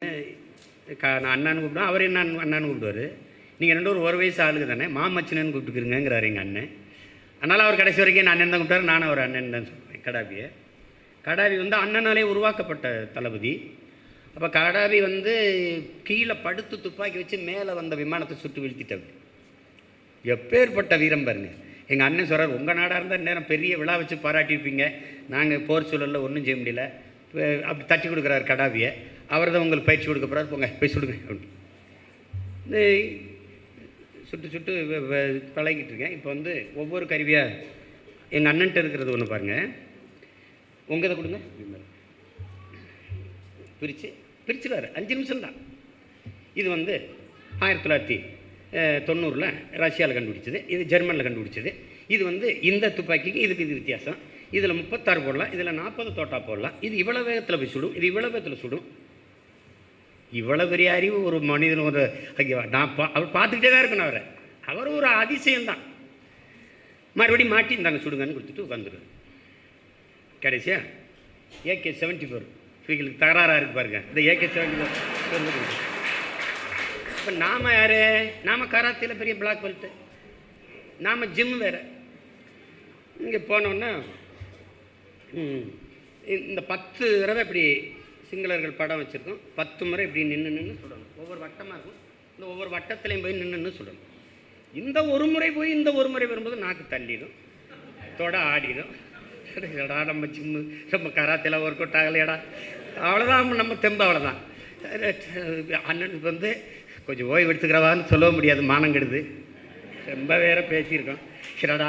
நான் அண்ணான்னு கூப்பிடுவேன், அவர் என்ன அண்ணான்னு கூப்பிடுவார். நீங்கள் ரெண்டு ஒரு வயசு ஆளுக்கு தானே, மாமச்சினன்னு கூப்பிட்டுக்கிறங்கிறார் எங்கள் அண்ணன். அதனால் அவர் கடைசி வரைக்கும் என்ன அண்ணன் தான் கூப்பிட்டார், நானும் அவர் அண்ணன் தான் சொல்லுவேன். கடாபியை கடாபி வந்து அண்ணனாலே உருவாக்கப்பட்ட தளபதி. அப்போ கடாபி வந்து கீழே படுத்து துப்பாக்கி வச்சு மேலே வந்த விமானத்தை சுட்டு வீழ்த்திட்டவர். எப்பேற்பட்ட வீரம் பாருங்க. எங்கள் அண்ணன் சொல்கிறார், உங்கள் நாடாக இருந்தால் நேரம் பெரிய விழா வச்சு பாராட்டியிருப்பீங்க, நாங்கள் போர் சூழலில் ஒன்றும் செய்ய முடியல. அப்படி தட்டி கொடுக்குறாரு கடாபியை. அவர் தான் உங்களுக்கு பயிற்சி கொடுக்க போகிறார், போங்க போய் சுடுங்க அப்படின்னு. இந்த சுட்டு சுட்டு பழகிட்டு இருக்கேன். இப்போ வந்து ஒவ்வொரு கருவியாக எங்கள் அண்ணன்ட்ட இருக்கிறது ஒன்று பாருங்கள். உங்கள் இதை கொடுங்க, பிரிச்சுருவார். 5 நிமிஷம் தான். இது வந்து 1990 ரஷ்யாவில் கண்டுபிடிச்சது, இது ஜெர்மனியில் கண்டுபிடிச்சது. இது வந்து இந்த துப்பாக்கிக்கு இதுக்கு இது வித்தியாசம். இதில் 36 போடலாம், இதில் 40 தோட்டா போடலாம். இது இவ்வளோ வேகத்தில் போய் சுடும், இது இவ்வளோ வேகத்தில் சுடும். இவ்வளோ பெரிய அறிவு ஒரு மனிதன் ஒரு நான் அவர் பார்த்துக்கிட்டே தான் இருக்கணும். அவர் ஒரு அதிசயம்தான். மறுபடியும் மாட்டி இந்தாங்க சுடுங்கன்னு கொடுத்துட்டு உட்காந்துருவார். கடைசியாக AK-74 இவங்களுக்கு தகராறாக இருக்கு பாருங்க. இந்த AK-74 இப்போ நாம் யார்? நாம் கராத்தையில் பெரிய பிளாக் பெல்ட்டு, நாம் ஜிம் வேறு. இங்கே போனோன்னா இந்த 10 தடவை இப்படி சிங்களர்கள் படம் வச்சுருக்கோம். 10 முறை இப்படி நின்று சொல்லணும். ஒவ்வொரு வட்டமாக இருக்கும், இந்த ஒவ்வொரு வட்டத்துலேயும் போய் நின்று சொல்லணும். இந்த ஒரு முறை போய் இந்த ஒரு முறை வரும்போது நாக்கு தள்ளிடும், தொட ஆடிடும். எடா நம்ம ஜிம்மு நம்ம கராத்தையில் ஒர்க் அவுட் ஆகலையடா, அவ்வளோதான் நம்ம தெம்பு, அவ்வளோதான். அண்ணனுக்கு வந்து கொஞ்சம் ஓய்வு எடுத்துக்கிறவான்னு சொல்ல முடியாது, மானம் கெடுது. ரொம்ப வேற பேசியிருக்கோம்.